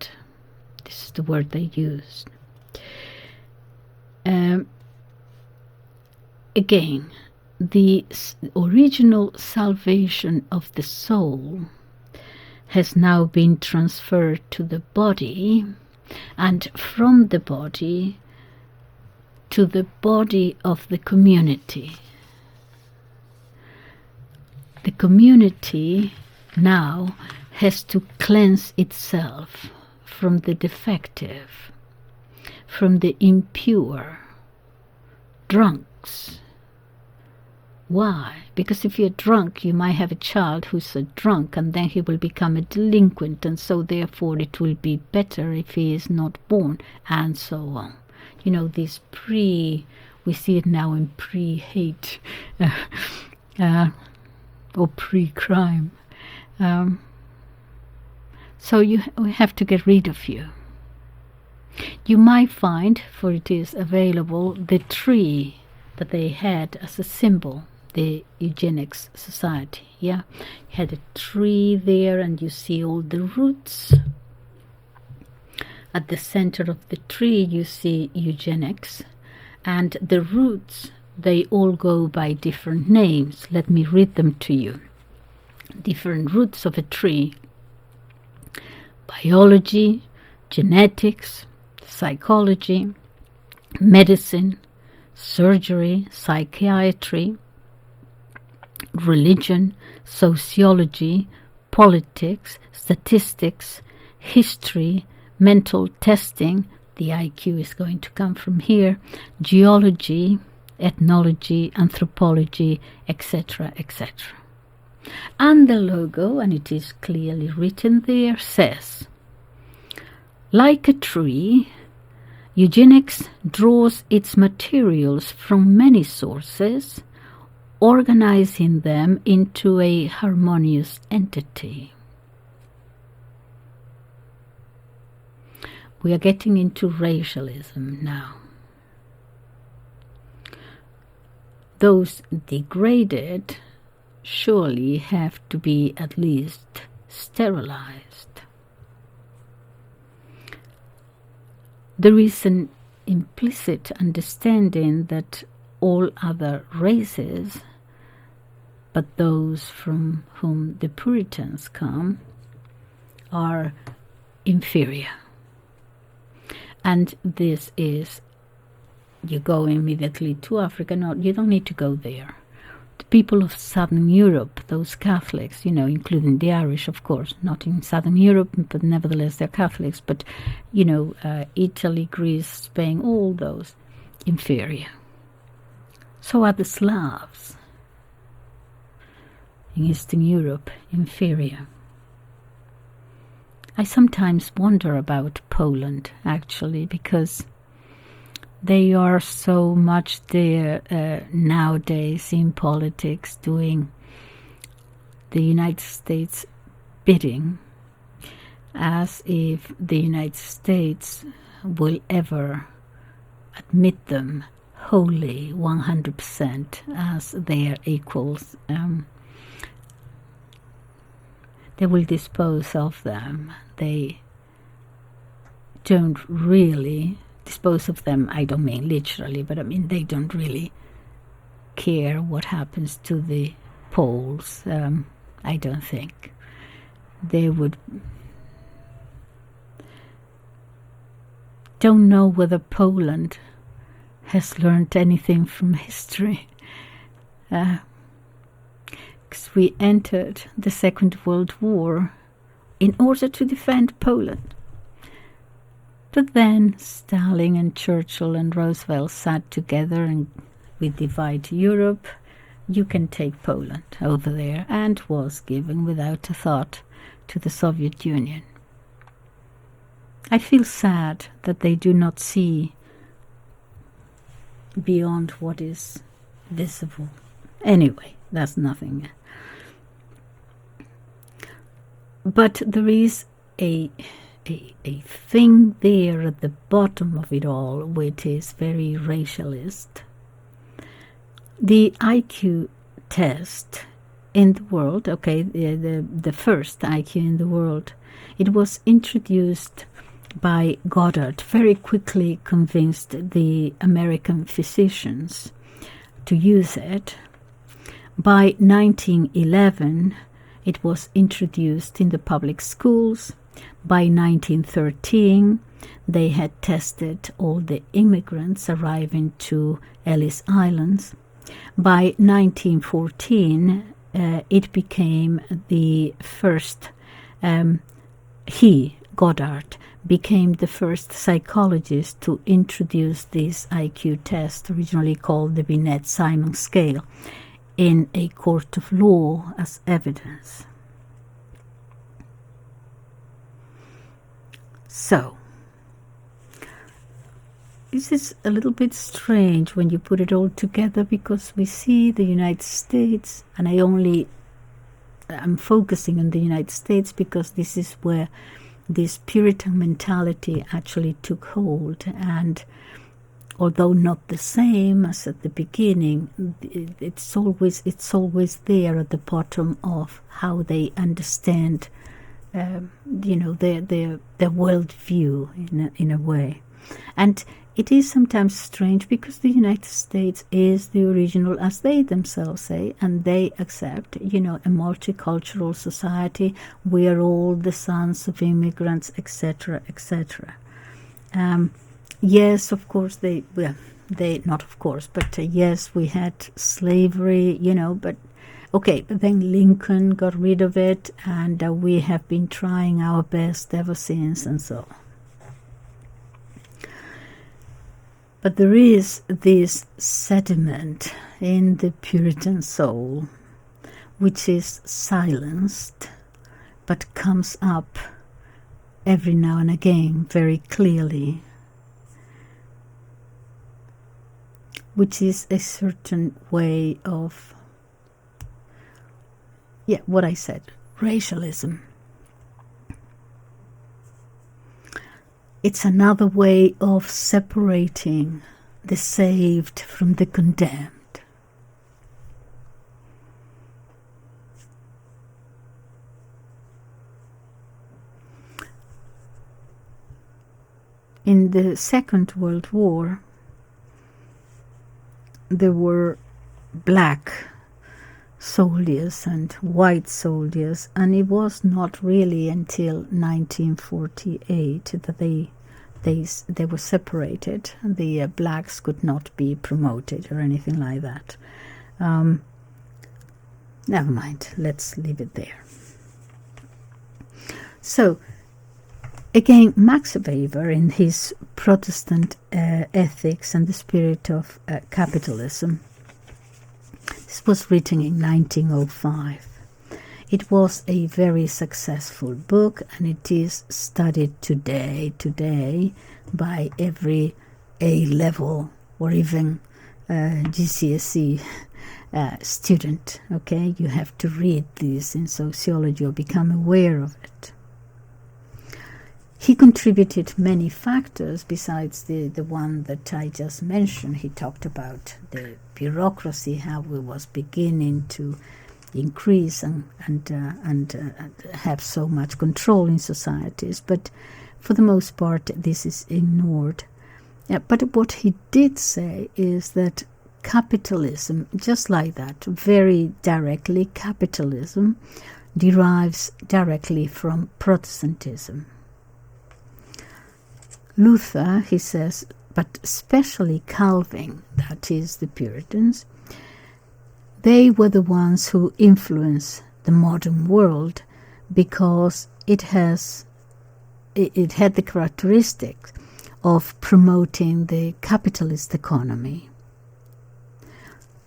This is the word they used. Again, the original salvation of the soul has now been transferred to the body, and from the body to the body of the community. The community now has to cleanse itself from the defective, from the impure, drunks. Why? Because if you're drunk, you might have a child who's a drunk, and then he will become a delinquent, and so therefore it will be better if he is not born, and so on. You know, this we see it now in pre-hate or pre-crime. So we have to get rid of you. You might find, for it is available, the tree that they had as a symbol, the eugenics society. Yeah, you had a tree there, and you see all the roots. At the center of the tree you see eugenics, and the roots, they all go by different names. Let me read them to you. Different roots of a tree: biology, genetics, psychology, medicine, surgery, psychiatry, religion, sociology, politics, statistics, history, mental testing, the IQ is going to come from here, geology, ethnology, anthropology, etc., etc. And the logo, and it is clearly written there, says, like a tree, eugenics draws its materials from many sources, organizing them into a harmonious entity. We are getting into racialism now. Those degraded surely have to be at least sterilized. There is an implicit understanding that all other races, but those from whom the Puritans come, are inferior. And this is, you go immediately to Africa. No, you don't need to go there. The people of Southern Europe, those Catholics, including the Irish, of course, not in Southern Europe, but nevertheless they're Catholics, but, Italy, Greece, Spain, all those, inferior. So are the Slavs in Eastern Europe, inferior. I sometimes wonder about Poland, actually, because they are so much there nowadays in politics, doing the United States bidding, as if the United States will ever admit them wholly, 100%, as their equals. They will dispose of them. They don't really dispose of them. I don't mean literally, but I mean they don't really care what happens to the Poles. I don't think they would. Don't know whether Poland has learned anything from history. We entered the Second World War in order to defend Poland. But then Stalin and Churchill and Roosevelt sat together and we divide Europe. You can take Poland over there, and was given without a thought to the Soviet Union. I feel sad that they do not see beyond what is visible. Anyway, that's nothing. But there is a thing there at the bottom of it all which is very racialist. The IQ test in the world, okay, the first IQ in the world, it was introduced by Goddard, very quickly convinced the American physicians to use it. By 1911, it was introduced in the public schools. By 1913, they had tested all the immigrants arriving to Ellis Islands. By 1914, it became the first, Goddard, became the first psychologist to introduce this IQ test, originally called the Binet-Simon scale, in a court of law as evidence. So, this is a little bit strange when you put it all together, because we see the United States, and I'm focusing on the United States because this is where this Puritan mentality actually took hold, and although not the same as at the beginning, it's always there at the bottom of how they understand, their worldview in a way. And it is sometimes strange because the United States is the original, as they themselves say, and they accept, a multicultural society. We are all the sons of immigrants, etc., etc. Yes, of course, yes, we had slavery, but okay, but then Lincoln got rid of it, and we have been trying our best ever since, and so on. But there is this sediment in the Puritan soul which is silenced but comes up every now and again very clearly, which is a certain way of, what I said, racialism. It's another way of separating the saved from the condemned. In the Second World War, there were black soldiers and white soldiers, and it was not really until 1948 that they were separated. The blacks could not be promoted or anything like that. Never mind, let's leave it there. So again, Max Weber, in his Protestant Ethics and the Spirit of Capitalism, this was written in 1905. It was a very successful book, and it is studied today by every A-level or even GCSE student. Okay, you have to read this in sociology or become aware of it. He contributed many factors besides the one that I just mentioned. He talked about the bureaucracy, how it was beginning to increase and have so much control in societies. But for the most part, this is ignored. But what he did say is that capitalism, just like that, very directly, capitalism derives directly from Protestantism. Luther, he says, but especially Calvin, that is the Puritans, they were the ones who influenced the modern world because it had the characteristics of promoting the capitalist economy.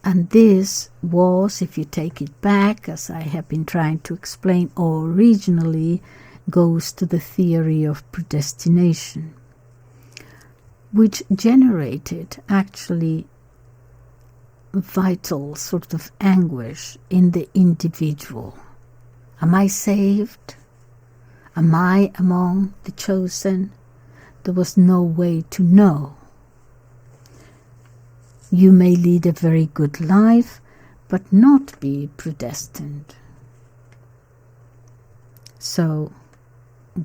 And this was, if you take it back, as I have been trying to explain, originally goes to the theory of predestination, which generated actually vital sort of anguish in the individual. Am I saved? Am I among the chosen? There was no way to know. You may lead a very good life, but not be predestined. So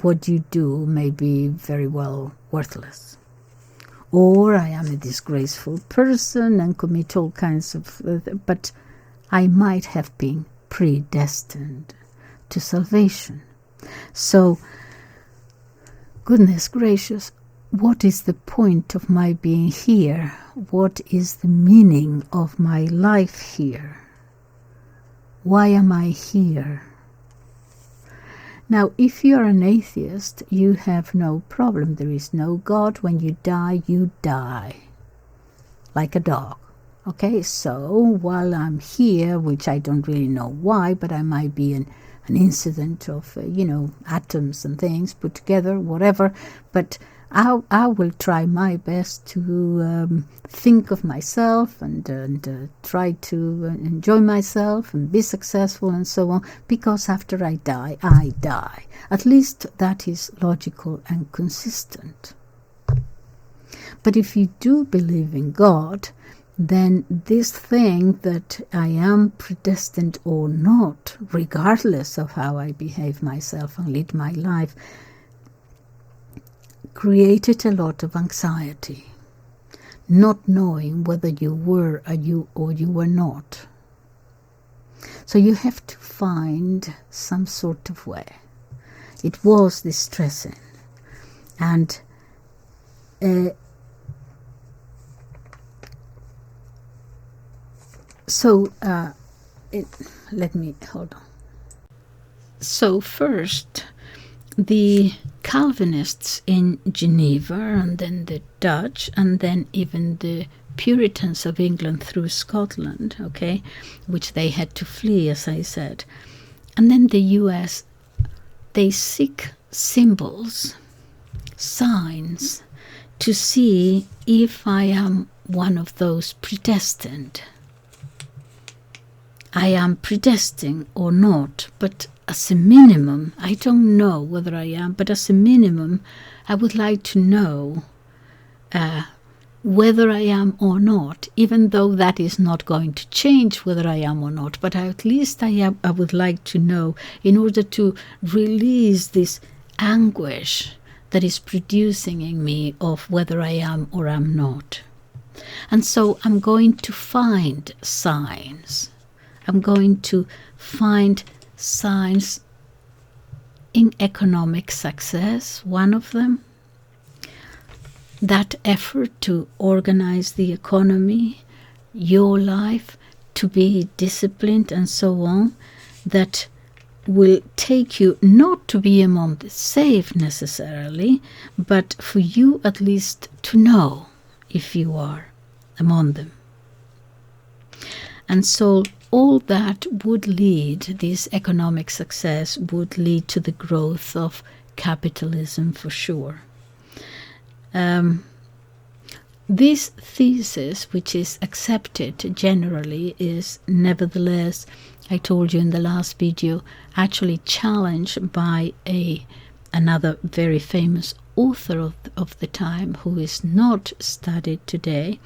what you do may be very well worthless. Or I am a disgraceful person and commit all kinds of... but I might have been predestined to salvation. So, goodness gracious, what is the point of my being here? What is the meaning of my life here? Why am I here? Now, if you're an atheist, you have no problem. There is no God. When you die. Like a dog. Okay, so while I'm here, which I don't really know why, but I might be an incident of, atoms and things put together, whatever, but I will try my best to think of myself and try to enjoy myself and be successful and so on, because after I die, I die. At least that is logical and consistent. But if you do believe in God, then this thing that I am predestined or not, regardless of how I behave myself and lead my life, created a lot of anxiety, not knowing whether you were or you were not. So you have to find some sort of way. It was distressing. And let me hold on. So first, the Calvinists in Geneva, and then the Dutch, and then even the Puritans of England through Scotland, okay, which they had to flee, as I said. And then the US, they seek symbols, signs, to see if I am one of those predestined. I am predestined or not, but as a minimum, I don't know whether I am, but as a minimum, I would like to know whether I am or not, even though that is not going to change whether I am or not, but at least I would like to know, in order to release this anguish that is producing in me of whether I am or am not. And so I'm going to find signs. I'm going to find signs in economic success, one of them. That effort to organize the economy, your life, to be disciplined and so on, that will take you not to be among the saved necessarily, but for you at least to know if you are among them. And so all that would lead, this economic success would lead to the growth of capitalism for sure. This thesis, which is accepted generally, is nevertheless, I told you in the last video, actually challenged by another very famous author of the time, who is not studied today,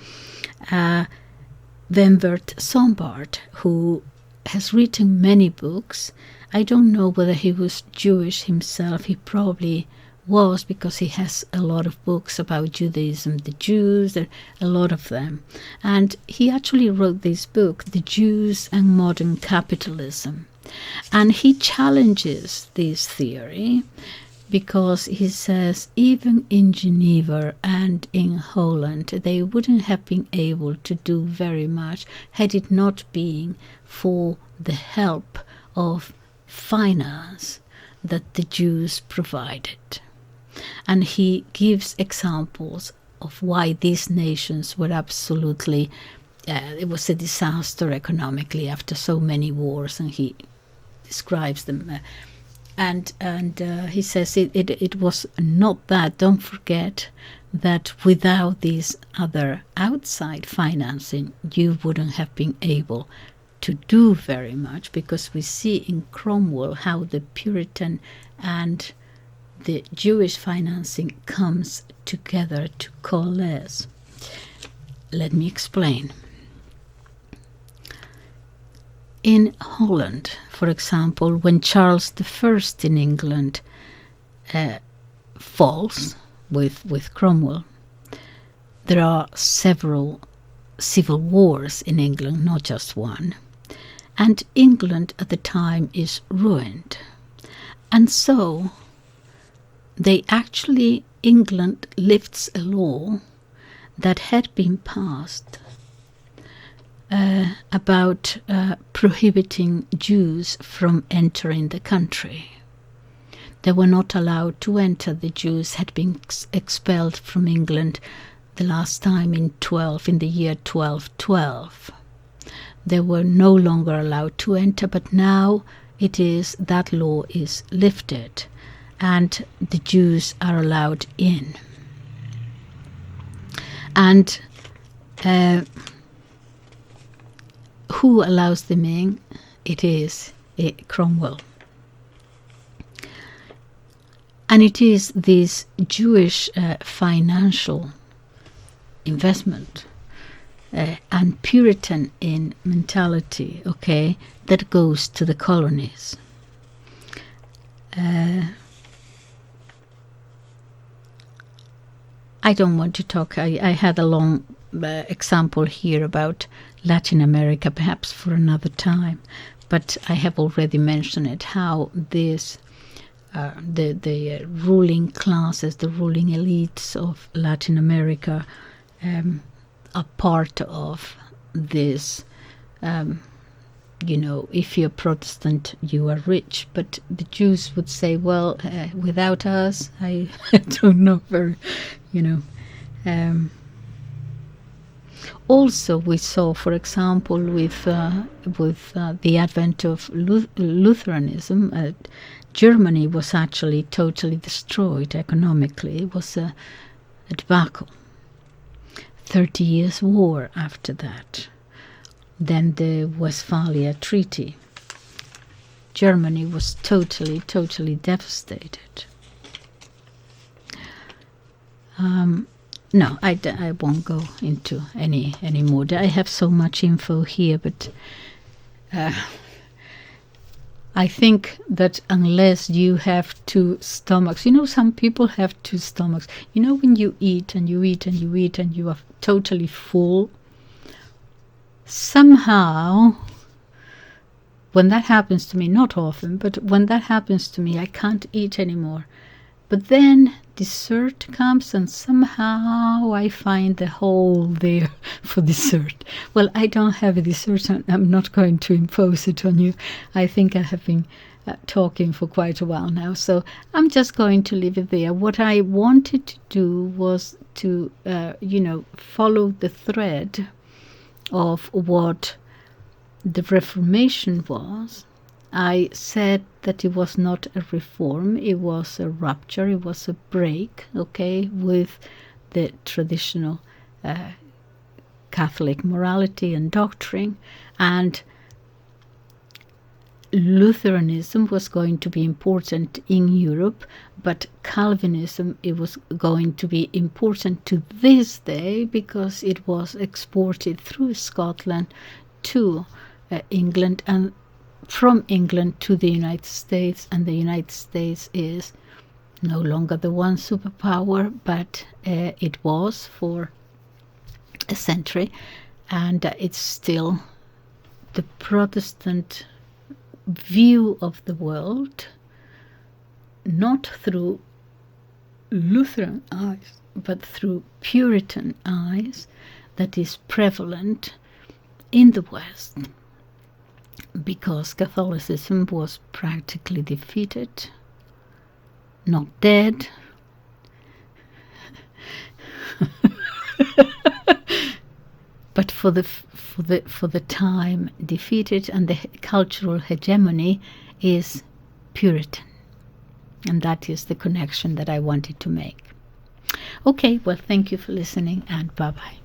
Wembert Sombart, who has written many books. I don't know whether he was Jewish himself. He probably was, because he has a lot of books about Judaism, the Jews, a lot of them. And he actually wrote this book, The Jews and Modern Capitalism. And he challenges this theory, because he says even in Geneva and in Holland, they wouldn't have been able to do very much had it not been for the help of finance that the Jews provided. And he gives examples of why these nations were absolutely, it was a disaster economically after so many wars, and he describes them. And he says it was not that. Don't forget that without this other outside financing, you wouldn't have been able to do very much, because we see in Cromwell how the Puritan and the Jewish financing comes together to coalesce. let me explain. In Holland, for example, when Charles I in England falls with Cromwell, there are several civil wars in England, not just one. And England at the time is ruined. And so England lifts a law that had been passed about prohibiting Jews from entering the country. They were not allowed to enter. The Jews had been expelled from England the last time in the year 1212. They were no longer allowed to enter, but now that law is lifted and the Jews are allowed in. And who allows them in? It is Cromwell. And it is this Jewish financial investment and Puritan in mentality, okay, that goes to the colonies. I don't want to talk. I had a long example here about Latin America, perhaps for another time, but I have already mentioned it, how this the ruling classes, the ruling elites of Latin America are part of this. If you're Protestant, you are rich. But the Jews would say, well, without us, I don't know very, Also, we saw, for example, with the advent of Lutheranism, Germany was actually totally destroyed economically. It was a debacle. 30 years war after that. Then the Westphalia Treaty. Germany was totally devastated. No, I won't go into any more. I have so much info here, but I think that unless you have two stomachs, some people have two stomachs. When you eat and you eat and you eat and you are totally full, somehow, when that happens to me, not often, but when that happens to me, I can't eat anymore. But then dessert comes and somehow I find the hole there for dessert. Well, I don't have a dessert, so I'm not going to impose it on you. I think I have been talking for quite a while now, so I'm just going to leave it there. What I wanted to do was to, follow the thread of what the Reformation was. I said that it was not a reform, it was a rupture, it was a break, with the traditional Catholic morality and doctrine, and Lutheranism was going to be important in Europe, but Calvinism, it was going to be important to this day because it was exported through Scotland to England and from England to the United States, and the United States is no longer the one superpower, but it was for a century, and it's still the Protestant view of the world, not through Lutheran eyes, but through Puritan eyes, that is prevalent in the West. Because Catholicism was practically defeated, not dead, but for the time defeated, and the cultural hegemony is Puritan, and that is the connection that I wanted to make. Okay, well, thank you for listening, and bye bye.